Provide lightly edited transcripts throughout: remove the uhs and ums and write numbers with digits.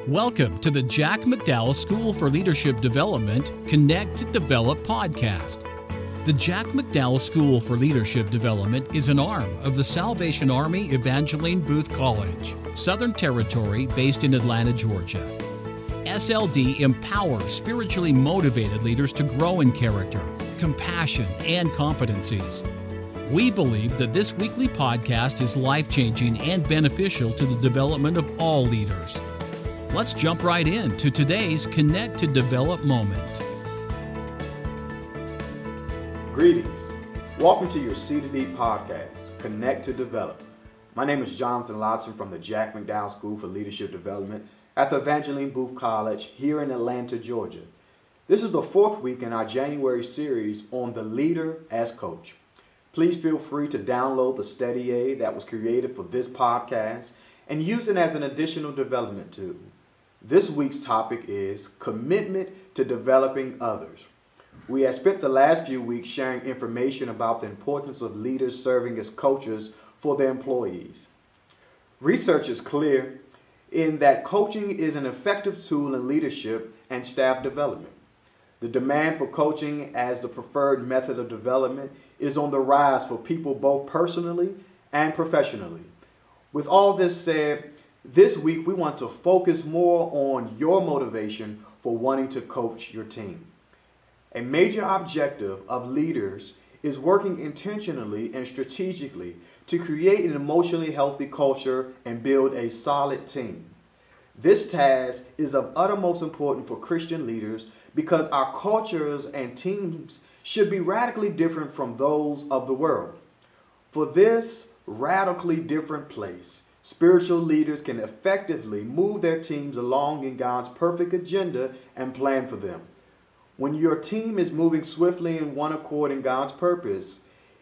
Welcome to the Jack McDowell School for Leadership Development Connect to Develop podcast. The Jack McDowell School for Leadership Development is an arm of the Salvation Army Evangeline Booth College, Southern Territory, based in Atlanta, Georgia. SLD empowers spiritually motivated leaders to grow in character, compassion, and competencies. We believe that this weekly podcast is life-changing and beneficial to the development of all leaders. Let's jump right into today's Connect to Develop moment. Greetings. Welcome to your C2D podcast, Connect to Develop. My name is Jonathan Lotson from the Jack McDowell School for Leadership Development at the Evangeline Booth College here in Atlanta, Georgia. This is the fourth week in our January series on the leader as coach. Please feel free to download the study aid that was created for this podcast and use it as an additional development tool. This week's topic is commitment to developing others. We have spent the last few weeks sharing information about the importance of leaders serving as coaches for their employees. Research is clear in that coaching is an effective tool in leadership and staff development. The demand for coaching as the preferred method of development is on the rise for people both personally and professionally. With all this said, this week we want to focus more on your motivation for wanting to coach your team. A major objective of leaders is working intentionally and strategically to create an emotionally healthy culture and build a solid team. This task is of uttermost importance for Christian leaders because our cultures and teams should be radically different from those of the world. For this radically different place, spiritual leaders can effectively move their teams along in God's perfect agenda and plan for them. When your team is moving swiftly in one accord in God's purpose,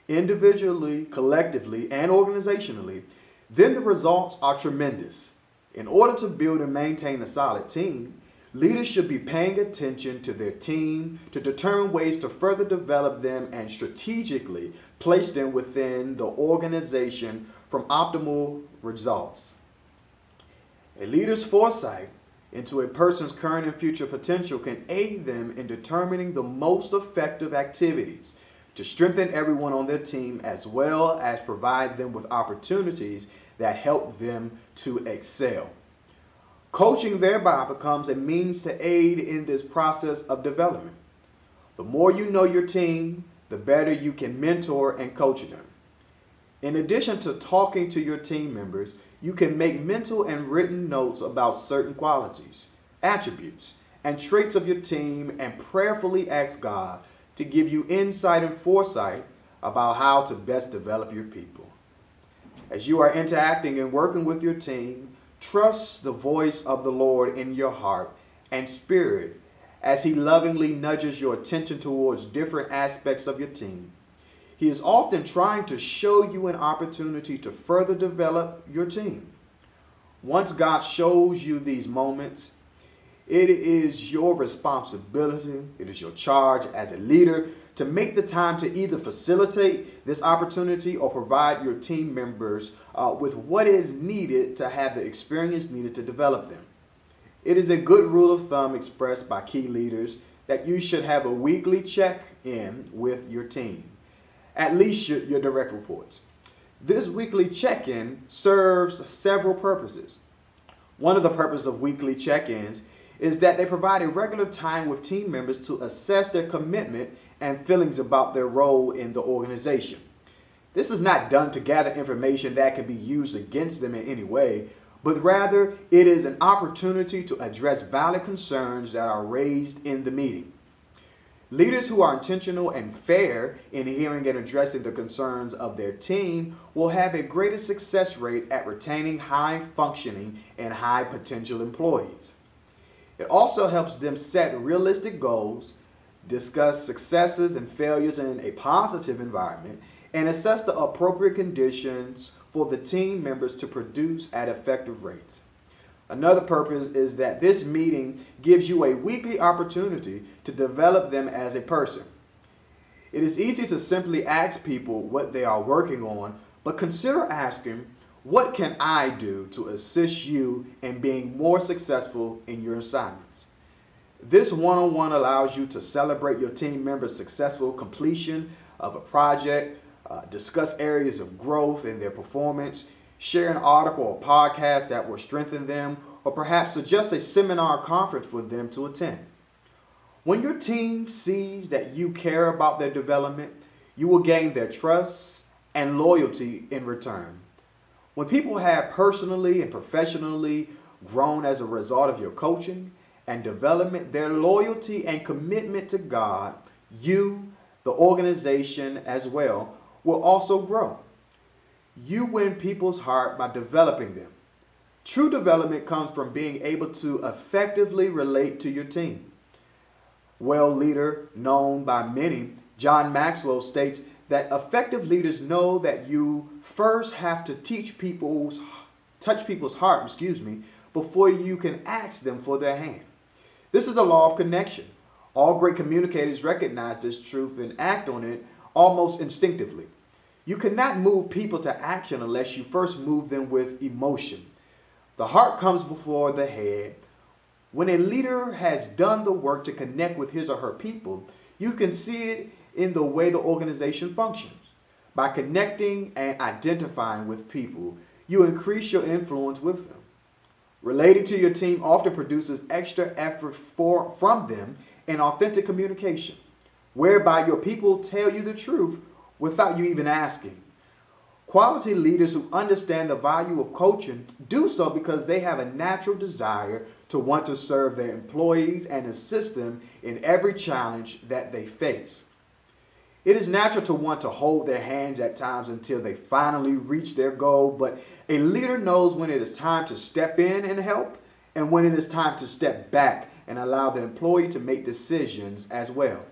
individually, collectively, and organizationally, then the results are tremendous. In order to build and maintain a solid team, leaders should be paying attention to their team to determine ways to further develop them and strategically place them within the organization from optimal results. A leader's foresight into a person's current and future potential can aid them in determining the most effective activities to strengthen everyone on their team, as well as provide them with opportunities that help them to excel. Coaching thereby becomes a means to aid in this process of development. The more you know your team, the better you can mentor and coach them. In addition to talking to your team members, you can make mental and written notes about certain qualities, attributes, and traits of your team and prayerfully ask God to give you insight and foresight about how to best develop your people. As you are interacting and working with your team, trust the voice of the Lord in your heart and spirit as He lovingly nudges your attention towards different aspects of your team. He is often trying to show you an opportunity to further develop your team. Once God shows you these moments, it is your responsibility, it is your charge as a leader to make the time to either facilitate this opportunity or provide your team members with what is needed to have the experience needed to develop them. It is a good rule of thumb expressed by key leaders that you should have a weekly check-in with your team, at least your direct reports. This weekly check-in serves several purposes. One of the purposes of weekly check-ins is that they provide a regular time with team members to assess their commitment and feelings about their role in the organization. This is not done to gather information that can be used against them in any way, but rather it is an opportunity to address valid concerns that are raised in the meeting. Leaders who are intentional and fair in hearing and addressing the concerns of their team will have a greater success rate at retaining high-functioning and high-potential employees. It also helps them set realistic goals, discuss successes and failures in a positive environment, and assess the appropriate conditions for the team members to produce at effective rates. Another purpose is that this meeting gives you a weekly opportunity to develop them as a person. It is easy to simply ask people what they are working on, but consider asking, What can I do to assist you in being more successful in your assignments? This one-on-one allows you to celebrate your team members' successful completion of a project, discuss areas of growth in their performance, share an article or podcast that will strengthen them, or perhaps suggest a seminar or conference for them to attend. When your team sees that you care about their development, you will gain their trust and loyalty in return. When people have personally and professionally grown as a result of your coaching and development, their loyalty and commitment to God, you, the organization as well, will also grow. You win people's heart by developing them. True development comes from being able to effectively relate to your team. Well leader known by many, John Maxwell states that effective leaders know that you first have to touch people's heart, before you can ask them for their hand. This is the law of connection. All great communicators recognize this truth and act on it almost instinctively. You cannot move people to action unless you first move them with emotion. The heart comes before the head. When a leader has done the work to connect with his or her people, you can see it in the way the organization functions. By connecting and identifying with people, you increase your influence with them. Relating to your team often produces extra effort from them in authentic communication, whereby your people tell you the truth without you even asking. Quality leaders who understand the value of coaching do so because they have a natural desire to want to serve their employees and assist them in every challenge that they face. It is natural to want to hold their hands at times until they finally reach their goal, but a leader knows when it is time to step in and help and when it is time to step back and allow the employee to make decisions as well.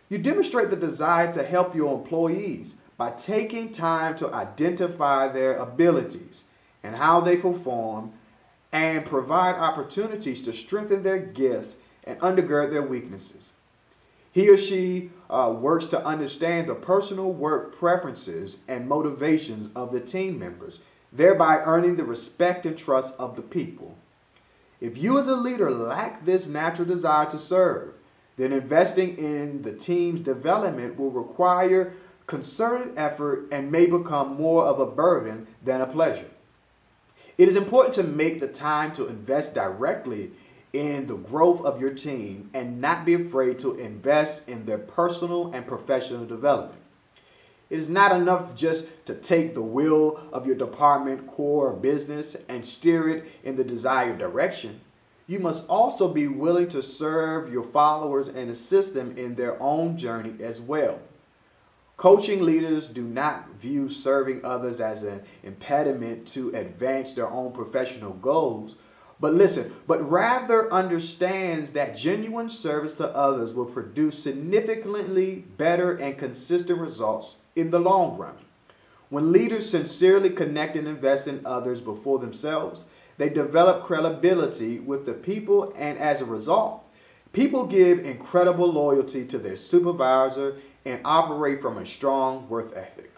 You demonstrate the desire to help your employees by taking time to identify their abilities and how they perform and provide opportunities to strengthen their gifts and undergird their weaknesses. He or she works to understand the personal work preferences and motivations of the team members, thereby earning the respect and trust of the people. If you as a leader lack this natural desire to serve, then investing in the team's development will require concerted effort and may become more of a burden than a pleasure. It is important to make the time to invest directly in the growth of your team and not be afraid to invest in their personal and professional development. It is not enough just to take the wheel of your department, core, or business and steer it in the desired direction. You must also be willing to serve your followers and assist them in their own journey as well. Coaching leaders do not view serving others as an impediment to advance their own professional goals, but rather understands that genuine service to others will produce significantly better and consistent results in the long run. When leaders sincerely connect and invest in others before themselves, they develop credibility with the people, and as a result, people give incredible loyalty to their supervisor and operate from a strong work ethic.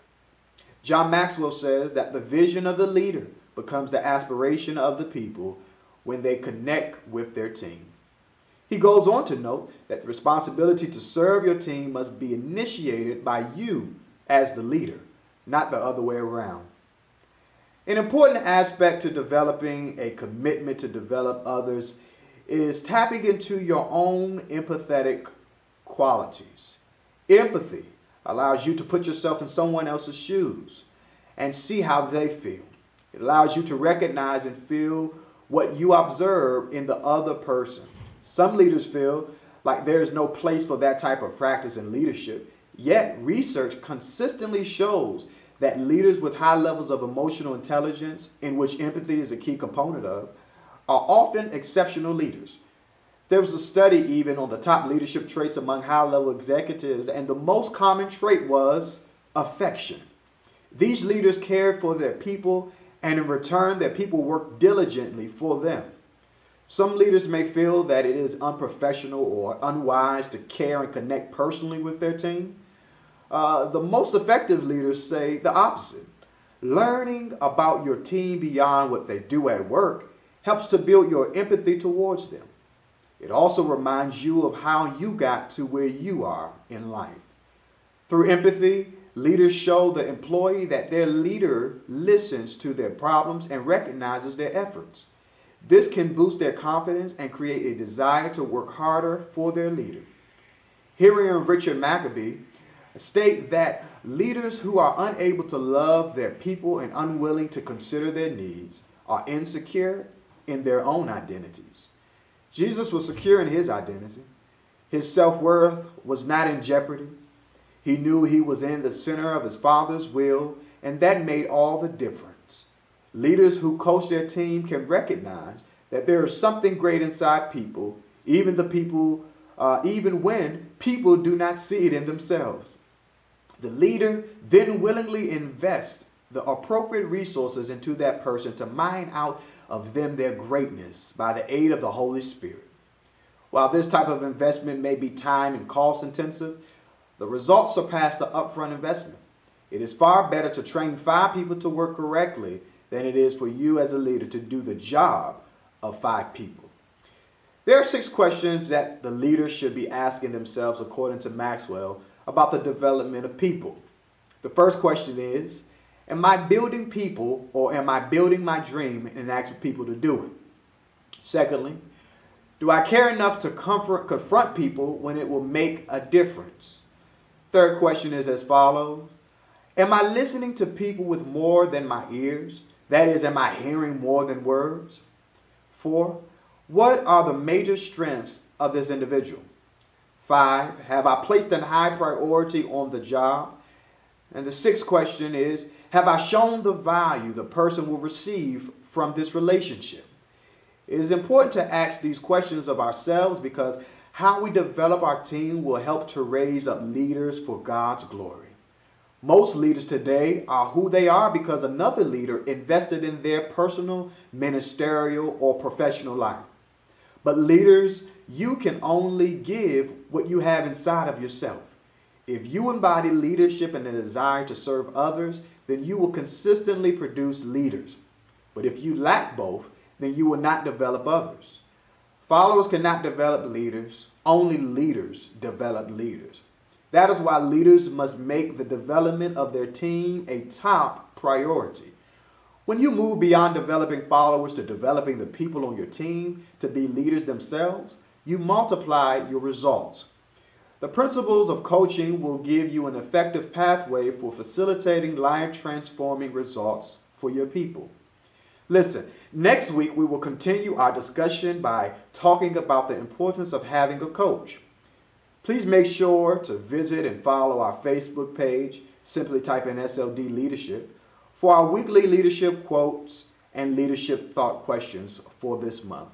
John Maxwell says that the vision of the leader becomes the aspiration of the people when they connect with their team. He goes on to note that the responsibility to serve your team must be initiated by you as the leader, not the other way around. An important aspect to developing a commitment to develop others is tapping into your own empathetic qualities. Empathy allows you to put yourself in someone else's shoes and see how they feel. It allows you to recognize and feel what you observe in the other person. Some leaders feel like there's no place for that type of practice in leadership, yet research consistently shows that leaders with high levels of emotional intelligence, in which empathy is a key component of, are often exceptional leaders. There was a study even on the top leadership traits among high-level executives, and the most common trait was affection. These leaders cared for their people, and in return, their people worked diligently for them. Some leaders may feel that it is unprofessional or unwise to care and connect personally with their team. The most effective leaders say the opposite. Learning about your team beyond what they do at work helps to build your empathy towards them. It also reminds you of how you got to where you are in life. Through empathy, leaders show the employee that their leader listens to their problems and recognizes their efforts. This can boost their confidence and create a desire to work harder for their leader. Henry and Richard Maccabee state that leaders who are unable to love their people and unwilling to consider their needs are insecure in their own identities. Jesus was secure in his identity. His self-worth was not in jeopardy. He knew he was in the center of his Father's will, and that made all the difference. Leaders who coach their team can recognize that there is something great inside people, even when people do not see it in themselves. The leader then willingly invests the appropriate resources into that person to mine out of them their greatness by the aid of the Holy Spirit. While this type of investment may be time and cost intensive, the results surpass the upfront investment. It is far better to train 5 people to work correctly than it is for you as a leader to do the job of 5 people. There are 6 questions that the leaders should be asking themselves according to Maxwell about the development of people. The first question is, am I building people or am I building my dream and asking people to do it? Secondly, do I care enough to confront people when it will make a difference? Third question is as follows. Am I listening to people with more than my ears? That is, am I hearing more than words? 4, what are the major strengths of this individual? 5, have I placed a high priority on the job? And the 6th question is, have I shown the value the person will receive from this relationship? It is important to ask these questions of ourselves because how we develop our team will help to raise up leaders for God's glory. Most leaders today are who they are because another leader invested in their personal, ministerial, or professional life. But leaders, you can only give what you have inside of yourself. If you embody leadership and a desire to serve others, then you will consistently produce leaders. But if you lack both, then you will not develop others. Followers cannot develop leaders. Only leaders develop leaders. That is why leaders must make the development of their team a top priority. When you move beyond developing followers to developing the people on your team to be leaders themselves, you multiply your results. The principles of coaching will give you an effective pathway for facilitating life-transforming results for your people. Listen, next week we will continue our discussion by talking about the importance of having a coach. Please make sure to visit and follow our Facebook page. Simply type in SLD Leadership for our weekly leadership quotes and leadership thought questions for this month.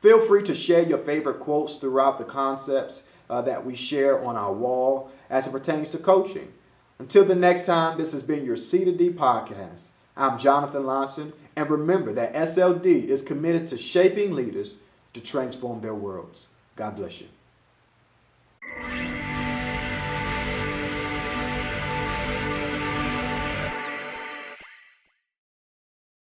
Feel free to share your favorite quotes throughout the concepts that we share on our wall as it pertains to coaching. Until the next time, this has been your C2D podcast. I'm Jonathan Lonson, and remember that SLD is committed to shaping leaders to transform their worlds. God bless you.